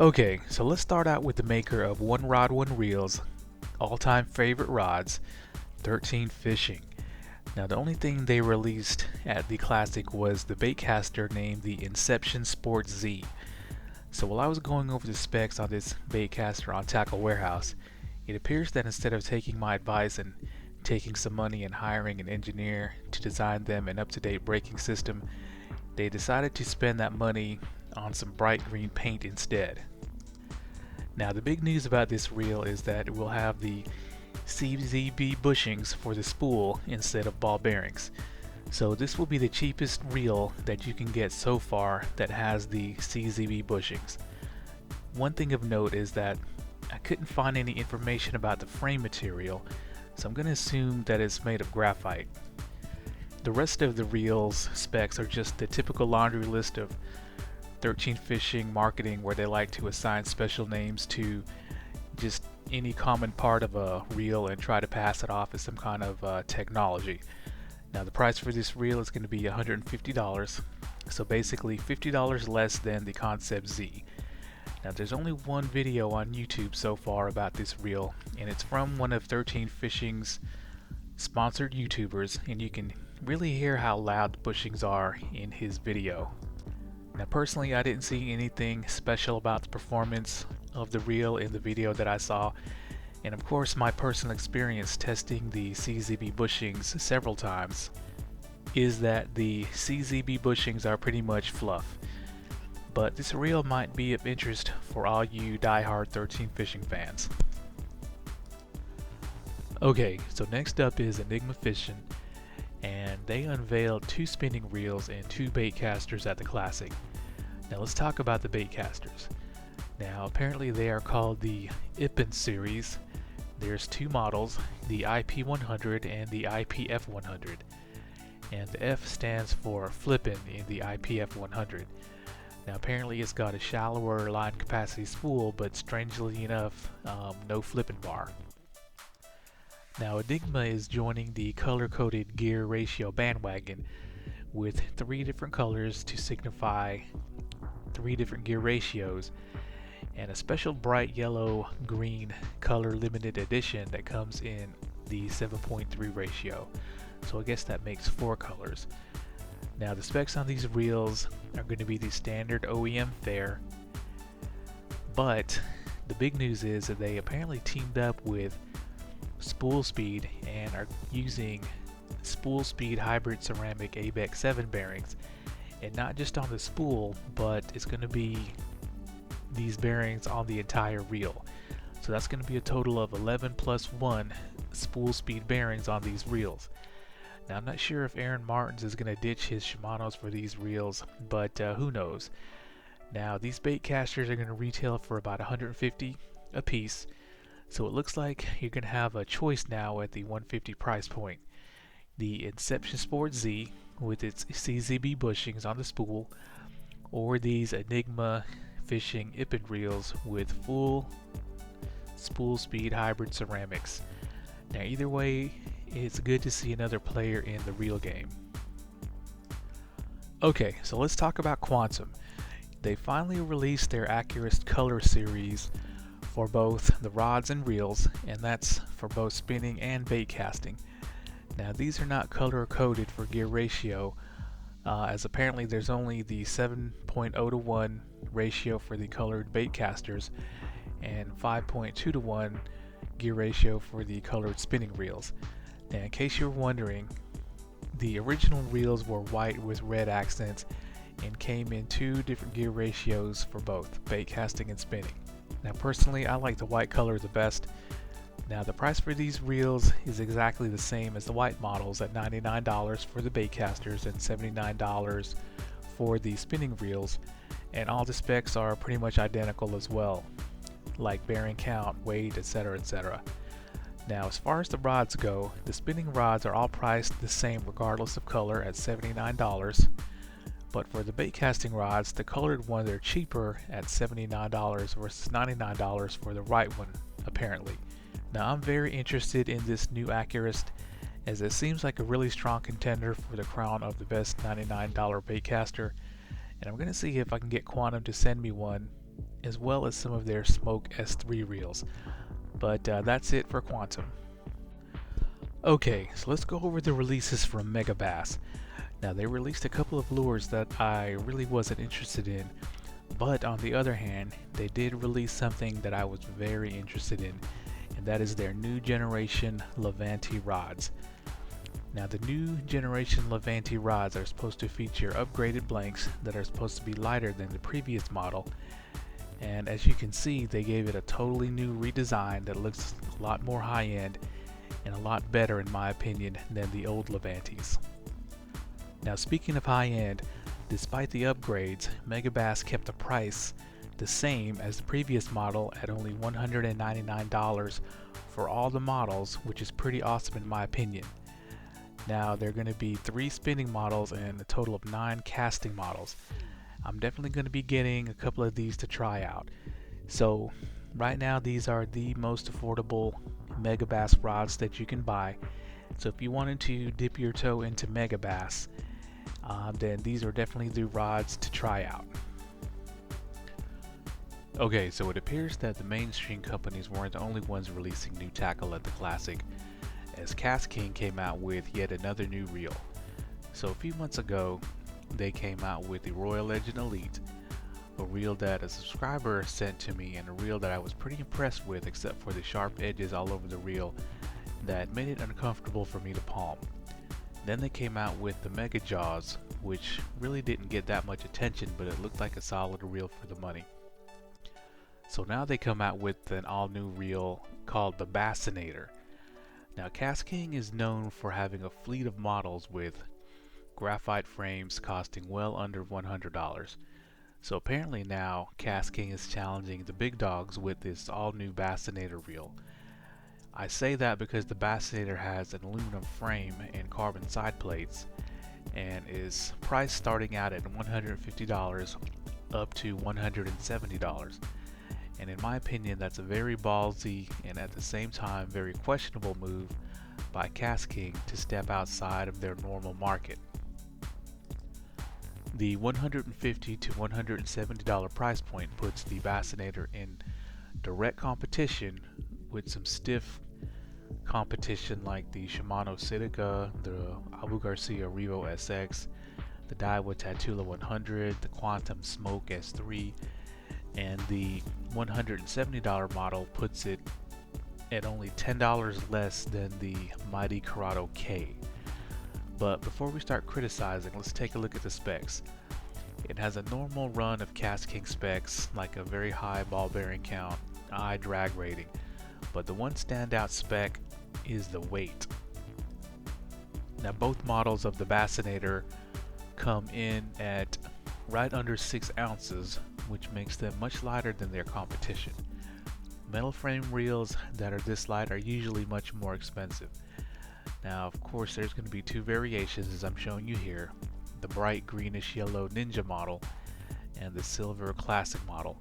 Okay, so let's start out with the maker of One Rod One Reels, all-time favorite rods, 13 Fishing. Now the only thing they released at the Classic was the baitcaster named the Inception Sport Z. So while I was going over the specs on this baitcaster on Tackle Warehouse, it appears that instead of taking my advice and taking some money and hiring an engineer to design them an up-to-date braking system, they decided to spend that money on some bright green paint instead. Now the big news about this reel is that it will have the CZB bushings for the spool instead of ball bearings. So this will be the cheapest reel that you can get so far that has the CZB bushings. One thing of note is that I couldn't find any information about the frame material, so I'm going to assume that it's made of graphite. The rest of the reel's specs are just the typical laundry list of 13 Fishing marketing, where they like to assign special names to just any common part of a reel and try to pass it off as some kind of technology. Now the price for this reel is going to be $150, so basically $50 less than the Concept Z. Now there's only one video on YouTube so far about this reel, and it's from one of 13 Fishing's sponsored YouTubers, and you can really hear how loud the bushings are in his video. Now personally, I didn't see anything special about the performance of the reel in the video that I saw, and of course my personal experience testing the CZB bushings several times is that the CZB bushings are pretty much fluff. But this reel might be of interest for all you die-hard 13 Fishing fans. Okay, so next up is Enigma Fishing, and they unveiled 2 spinning reels and 2 baitcasters at the Classic. Now let's talk about the baitcasters. Now apparently they are called the IPN series. There's 2 models, the IP100 and the IPF100. And the F stands for flippin' in the IPF100. Now apparently it's got a shallower line capacity spool, but strangely enough, no flipping bar. Now Enigma is joining the color-coded gear ratio bandwagon with 3 different colors to signify 3 different gear ratios, and a special bright yellow-green color limited edition that comes in the 7.3 ratio. So I guess that makes 4 colors. Now the specs on these reels are going to be the standard OEM fare, but the big news is that they apparently teamed up with Spool Speed and are using Spool Speed hybrid ceramic ABEX 7 bearings, and not just on the spool, but it's going to be these bearings on the entire reel. So that's going to be a total of 11 plus 1 Spool Speed bearings on these reels. Now I'm not sure if Aaron Martins is going to ditch his Shimanos for these reels, but who knows. Now these baitcasters are going to retail for about $150 a piece, so it looks like you're going to have a choice now at the $150 price point. The Inception Sport Z with its CZB bushings on the spool, or these Enigma Fishing IPN reels with full Spool Speed hybrid ceramics. Now either way, it's good to see another player in the reel game. Okay, so let's talk about Quantum. They finally released their Accurist Color series for both the rods and reels, and that's for both spinning and bait casting. Now these are not color coded for gear ratio, as apparently there's only the 7.0 to 1 ratio for the colored bait casters and 5.2 to 1 gear ratio for the colored spinning reels. Now in case you're wondering, the original reels were white with red accents and came in 2 different gear ratios for both bait casting and spinning. Now personally, I like the white color the best. Now the price for these reels is exactly the same as the white models at $99 for the baitcasters and $79 for the spinning reels, and all the specs are pretty much identical as well, like bearing count, weight, etc, etc. Now as far as the rods go, the spinning rods are all priced the same regardless of color at $79, but for the bait casting rods, the colored ones are cheaper at $79 versus $99 for the right one apparently. Now I'm very interested in this new Accurist, as it seems like a really strong contender for the crown of the best $99 baitcaster, and I'm going to see if I can get Quantum to send me one as well as some of their Smoke S3 reels. But that's it for Quantum. Okay, so let's go over the releases from Megabass. Now, they released a couple of lures that I really wasn't interested in, but on the other hand, they did release something that I was very interested in, and that is their new generation Levante rods. Now, the new generation Levante rods are supposed to feature upgraded blanks that are supposed to be lighter than the previous model, and as you can see, they gave it a totally new redesign that looks a lot more high-end and a lot better in my opinion than the old Levantes. Now, speaking of high-end, despite the upgrades, Megabass kept the price the same as the previous model at only $199 for all the models, which is pretty awesome in my opinion. Now, there are going to be 3 spinning models and a total of 9 casting models. I'm definitely going to be getting a couple of these to try out. So right now, these are the most affordable Megabass rods that you can buy. So if you wanted to dip your toe into Megabass, then these are definitely the rods to try out. Okay, so it appears that the mainstream companies weren't the only ones releasing new tackle at the Classic, as Kastking came out with yet another new reel. So a few months ago, they came out with the Royal Legend Elite, a reel that a subscriber sent to me and a reel that I was pretty impressed with, except for the sharp edges all over the reel that made it uncomfortable for me to palm. Then they came out with the Mega Jaws, which really didn't get that much attention, but it looked like a solid reel for the money. So now they come out with an all-new reel called the Bassinator. Now, Kastking is known for having a fleet of models with graphite frames costing well under $100. So apparently now Kastking is challenging the big dogs with this all-new Bassinator reel. I say that because the Bassinator has an aluminum frame and carbon side plates and is priced starting out at $150 up to $170. And in my opinion, that's a very ballsy and at the same time very questionable move by Kastking to step outside of their normal market. The $150 to $170 price point puts the Bassinator in direct competition with some stiff competition like the Shimano CITICA, the GARCIA REVO SX, the Daiwa TATULA 100, the Quantum Smoke S3, and the $170 model puts it at only $10 less than the mighty CURADO K. But before we start criticizing, let's take a look at the specs. It has a normal run of Kastking specs like a very high ball bearing count, eye drag rating, but the one standout spec is the weight. Now, both models of the Bassinator come in at right under 6 ounces, which makes them much lighter than their competition. Metal frame reels that are this light are usually much more expensive. Now, of course, there's going to be 2 variations as I'm showing you here, the bright greenish yellow Ninja model and the silver classic model.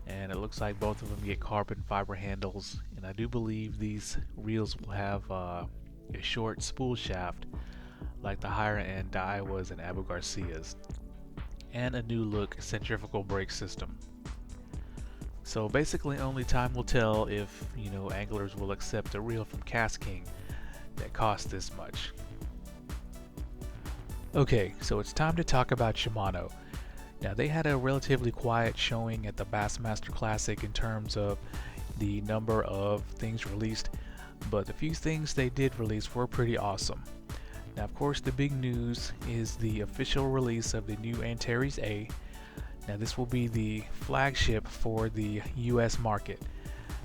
And it looks like both of them get carbon fiber handles, and I do believe these reels will have a short spool shaft like the higher end Daiwas and Abu Garcias, and a new look centrifugal brake system. So basically only time will tell if, anglers will accept a reel from Kastking that costs this much. Okay, so it's time to talk about Shimano. Now, they had a relatively quiet showing at the Bassmaster Classic in terms of the number of things released, but the few things they did release were pretty awesome. Now, of course, the big news is the official release of the new ANTARES A. Now, this will be the flagship for the US market.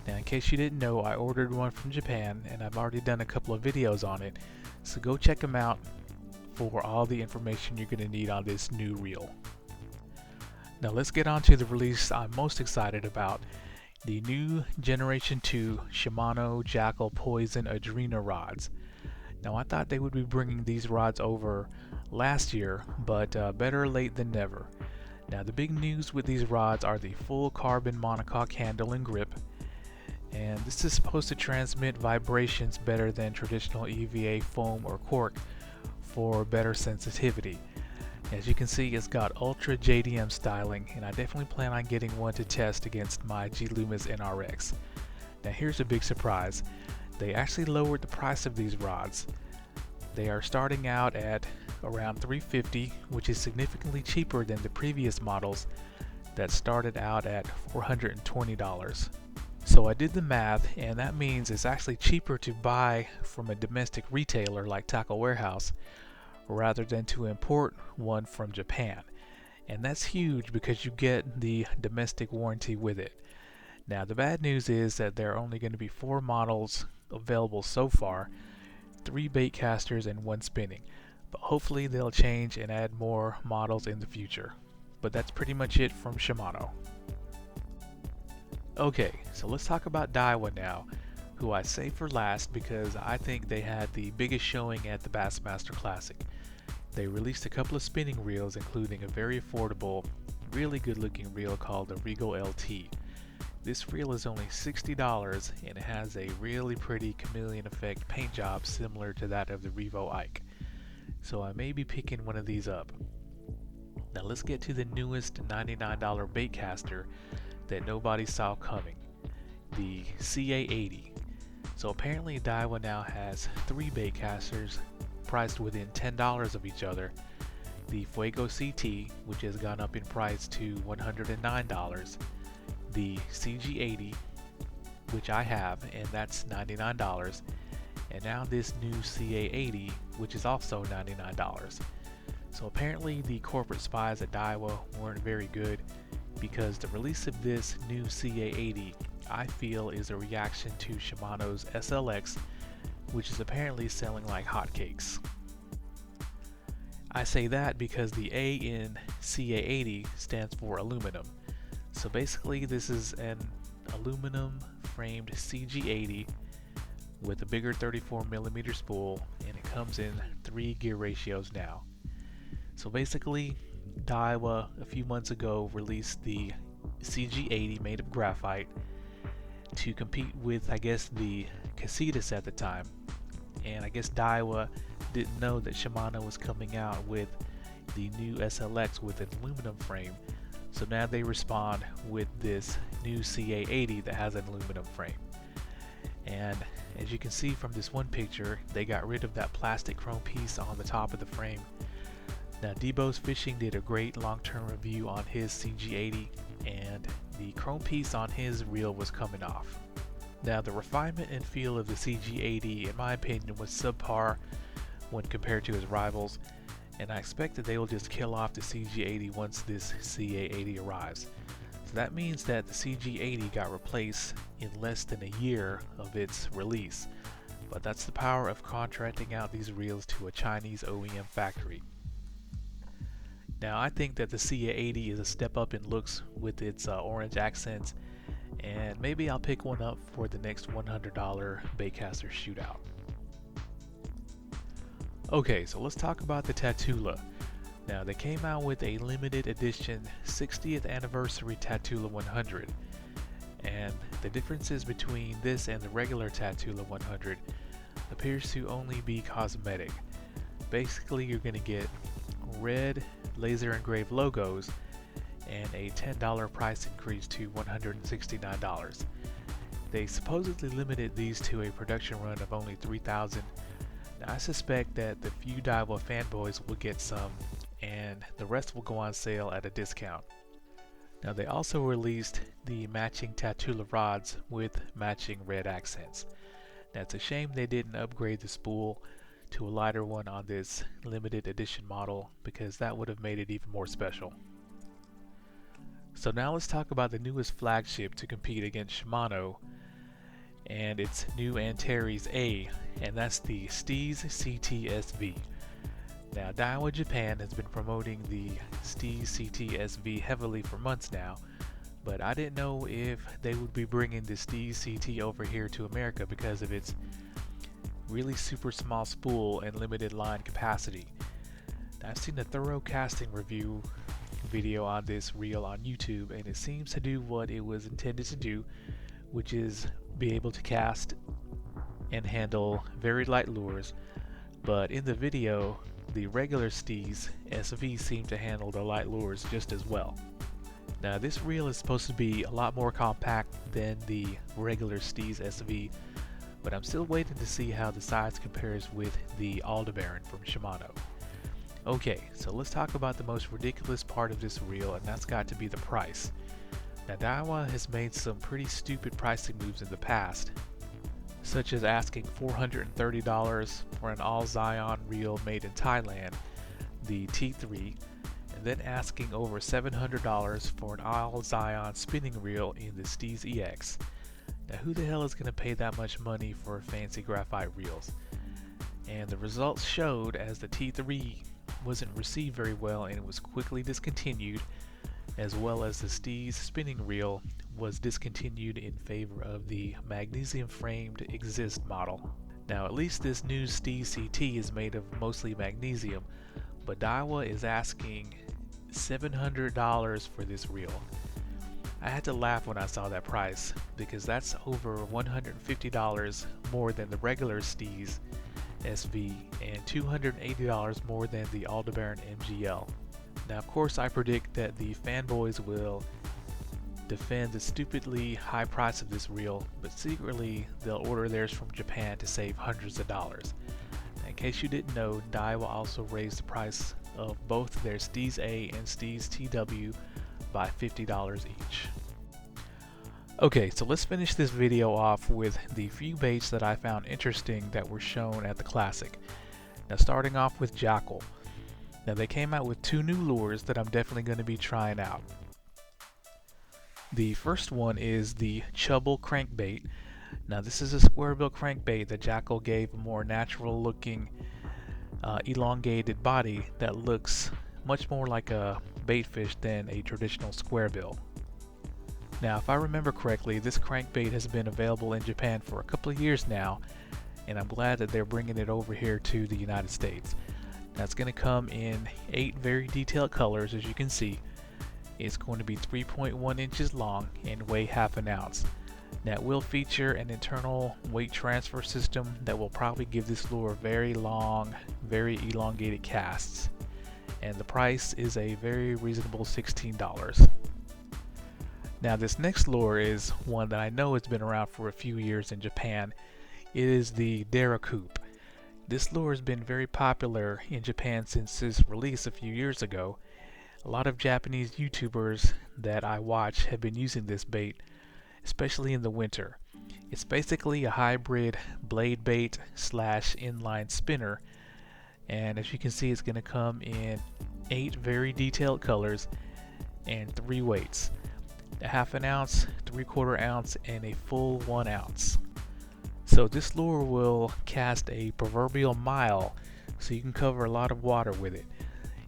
Now, in case you didn't know, I ordered one from Japan and I've already done a couple of videos on it, so go check them out for all the information you're going to need on this new reel. Now, let's get on to the release I'm most excited about, the new Generation 2 Shimano Jackall Poison Adrena rods. Now, I thought they would be bringing these rods over last year, but better late than never. Now, the big news with these rods are the full carbon monocoque handle and grip, and this is supposed to transmit vibrations better than traditional EVA foam or cork for better sensitivity. As you can see, it's got ultra JDM styling, and I definitely plan on getting one to test against my LOOMIS NRX. Now here's a big surprise. They actually lowered the price of these rods. They are starting out at around $350, which is significantly cheaper than the previous models that started out at $420. So I did the math, and that means it's actually cheaper to buy from a domestic retailer like Tackle Warehouse rather than to import one from Japan. And that's huge because you get the domestic warranty with it. Now the bad news is that there are only going to be 4 models available so far, 3 bait casters and 1 spinning. But hopefully they'll change and add more models in the future. But that's pretty much it from Shimano. Okay, so let's talk about Daiwa now, who I saved for last because I think they had the biggest showing at the Bassmaster Classic. They released a couple of spinning reels, including a very affordable, really good looking reel called the REVO LT. This reel is only $60 and it has a really pretty chameleon effect paint job similar to that of the REVO Ike. So I may be picking one of these up. Now let's get to the newest $99 bait caster that nobody saw coming, the CA80. So apparently Daiwa now has 3 bait casters priced within $10 of each other. The FUEGO CT, which has gone up in price to $109, the CG80, which I have, and that's $99, and now this new CA80, which is also $99. So apparently the corporate spies at Daiwa weren't very good, because the release of this new CA80 I feel is a reaction to Shimano's SLX, which is apparently selling like hotcakes. I say that because the A in CA80 stands for aluminum. So basically this is an aluminum framed CG80 with a bigger 34mm spool, and it comes in 3 gear ratios now. So basically Daiwa a few months ago released the CG80 made of graphite to compete with, I guess, the CASITAS at the time. And I guess Daiwa didn't know that Shimano was coming out with the new SLX with an aluminum frame. So now they respond with this new CA80 that has an aluminum frame. And as you can see from this one picture, they got rid of that plastic chrome piece on the top of the frame. Now Megabass Fishing did a great long-term review on his CG80, and the chrome piece on his reel was coming off. Now the refinement and feel of the CG80 in my opinion was subpar when compared to his rivals, and I expect that they will just kill off the CG80 once this CA80 arrives. So that means that the CG80 got replaced in less than a year of its release, but that's the power of contracting out these reels to a Chinese OEM factory. Now I think that the CA80 is a step up in looks with its orange accents, and maybe I'll pick one up for the next $100 baitcaster shootout. Okay, so let's talk about the TATULA. Now they came out with a limited edition 60th anniversary TATULA 100, and the differences between this and the regular TATULA 100 appears to only be cosmetic. Basically you're going to get red laser engraved logos and a $10 price increase to $169. They supposedly limited these to a production run of only 3,000. Now I suspect that the few Daiwa fanboys will get some, and the rest will go on sale at a discount. Now they also released the matching TATULA rods with matching red accents. Now it's a shame they didn't upgrade the spool to a lighter one on this limited edition model, because that would have made it even more special. So now let's talk about the newest flagship to compete against Shimano and its new Antares A, and that's the STEEZ CT-SV. Now Daiwa Japan has been promoting the STEEZ CT-SV heavily for months now, but I didn't know if they would be bringing the STEEZ CT over here to America because of its really super small spool and limited line capacity. Now, I've seen a thorough casting review video on this reel on YouTube, and it seems to do what it was intended to do, which is be able to cast and handle very light lures. But in the video the regular STEEZ SV seem to handle the light lures just as well. Now this reel is supposed to be a lot more compact than the regular STEEZ SV, but I'm still waiting to see how the size compares with the ALDEBARAN from Shimano. Okay, so let's talk about the most ridiculous part of this reel, and that's got to be the price. Now Daiwa has made some pretty stupid pricing moves in the past, such as asking $430 for an all Zion reel made in Thailand, the T3, and then asking over $700 for an all Zion spinning reel in the STEEZ EX. Now who the hell is going to pay that much money for fancy graphite reels? And the results showed, as the T3 wasn't received very well and it was quickly discontinued, as well as the STEEZ spinning reel was discontinued in favor of the magnesium framed EXSENCE model. Now at least this new STEEZ CT is made of mostly magnesium, but Daiwa is asking $700 for this reel. I had to laugh when I saw that price, because that's over $150 more than the regular STEEZ SV and $280 more than the ALDEBARAN MGL. Now of course I predict that the fanboys will defend the stupidly high price of this reel, but secretly they'll order theirs from Japan to save hundreds of dollars. In case you didn't know, Daiwa also raised the price of both their STEEZ A and STEEZ TW by $50 each. Okay, so let's finish this video off with the few baits that I found interesting that were shown at the Classic. Now starting off with Jackall. Now they came out with two new lures that I'm definitely going to be trying out. The first one is the Chubble crankbait. Now this is a square bill crankbait that Jackall gave a more natural looking elongated body that looks much more like a baitfish than a traditional square bill. Now if I remember correctly, this crankbait has been available in Japan for a couple of years now, and I'm glad that they're bringing it over here to the United States. Now it's going to come in 8 very detailed colors, as you can see. It's going to be 3.1 inches long and weigh half an ounce. Now it will feature an internal weight transfer system that will probably give this lure very long, very elongated casts. And the price is a very reasonable $16. Now this next lure is one that I know has been around for a few years in Japan. It is the Daracoup. This lure has been very popular in Japan since its release a few years ago. A lot of Japanese YouTubers that I watch have been using this bait, especially in the winter. It's basically a hybrid blade bait slash inline spinner, and as you can see, it's going to come in 8 very detailed colors and 3 weights: a half an ounce, 3/4 ounce, and a full 1 ounce. So this lure will cast a proverbial mile, so you can cover a lot of water with it,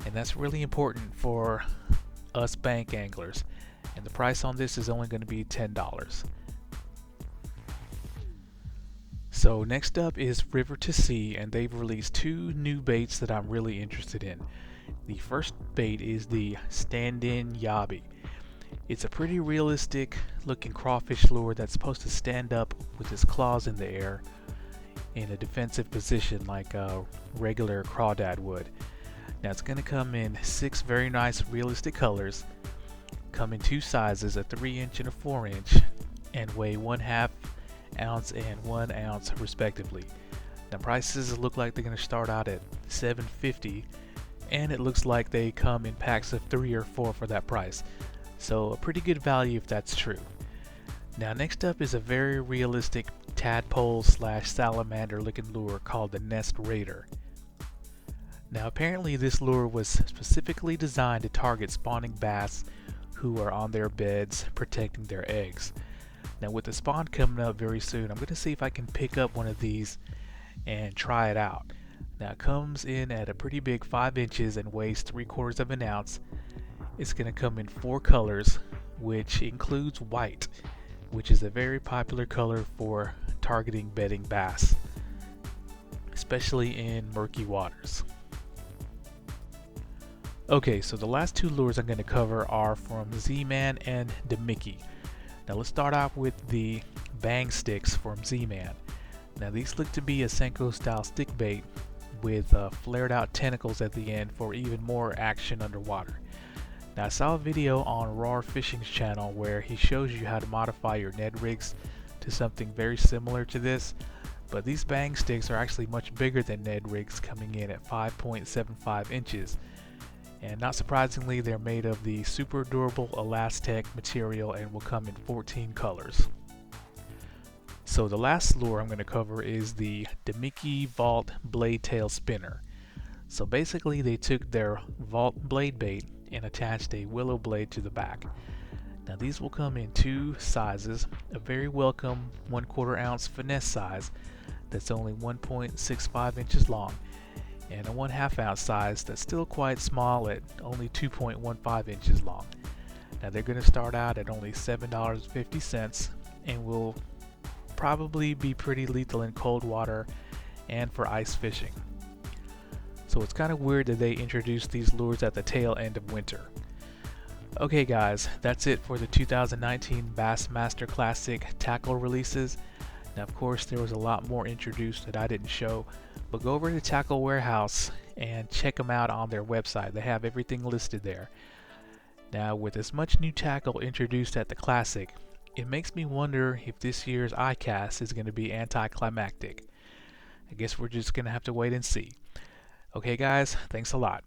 and that's really important for us bank anglers. And the price on this is only going to be $10. So next up is River to Sea, and they've released 2 new baits that I'm really interested in. The first bait is the stand-in yabi. It's a pretty realistic looking crawfish lure that's supposed to stand up with its claws in the air in a defensive position like a regular crawdad would. Now it's going to come in 6 very nice realistic colors, come in 2 sizes, a 3-inch and a 4-inch, and weigh 1/2 ounce and 1 ounce respectively. Now prices look like they're going to start out at $7.50, and it looks like they come in packs of 3 or 4 for that price. So a pretty good value if that's true. Now next up is a very realistic tadpole slash salamander looking lure called the Nest Raider. Now apparently this lure was specifically designed to target spawning bass who are on their beds protecting their eggs. Now with the spawn coming up very soon, I'm going to see if I can pick up one of these and try it out. Now it comes in at a pretty big 5 inches and weighs 3/4 of an ounce. It's going to come in 4 colors, which includes white, which is a very popular color for targeting bedding bass, especially in murky waters. Okay, so the last 2 lures I'm going to cover are from Z-Man and Demickey. Now let's start off with the Bang Sticks from Z-Man. Now these look to be a Senko style stick bait, with flared out tentacles at the end for even more action underwater. Now I saw a video on Raw Fishing's channel where he shows you how to modify your Ned rigs to something very similar to this, but these bang sticks are actually much bigger than Ned rigs, coming in at 5.75 inches. And not surprisingly, they're made of the super durable Elastec material and will come in 14 colors. So the last lure I'm going to cover is the Demiki Vault Blade Tail Spinner. So basically they took their Vault blade bait and attached a willow blade to the back. Now these will come in two sizes, a very welcome 1/4 ounce finesse size that's only 1.65 inches long, and a 1/2 ounce size that's still quite small at only 2.15 inches long. Now they're going to start out at only $7.50 and will probably be pretty lethal in cold water and for ice fishing. So it's kind of weird that they introduced these lures at the tail end of winter. Okay guys, that's it for the 2019 Bassmaster Classic tackle releases. Now of course there was a lot more introduced that I didn't show, but go over to Tackle Warehouse and check them out on their website. They have everything listed there. Now with as much new tackle introduced at the Classic, it makes me wonder if this year's ICAST is going to be anticlimactic. I guess we're just going to have to wait and see. Okay guys, thanks a lot.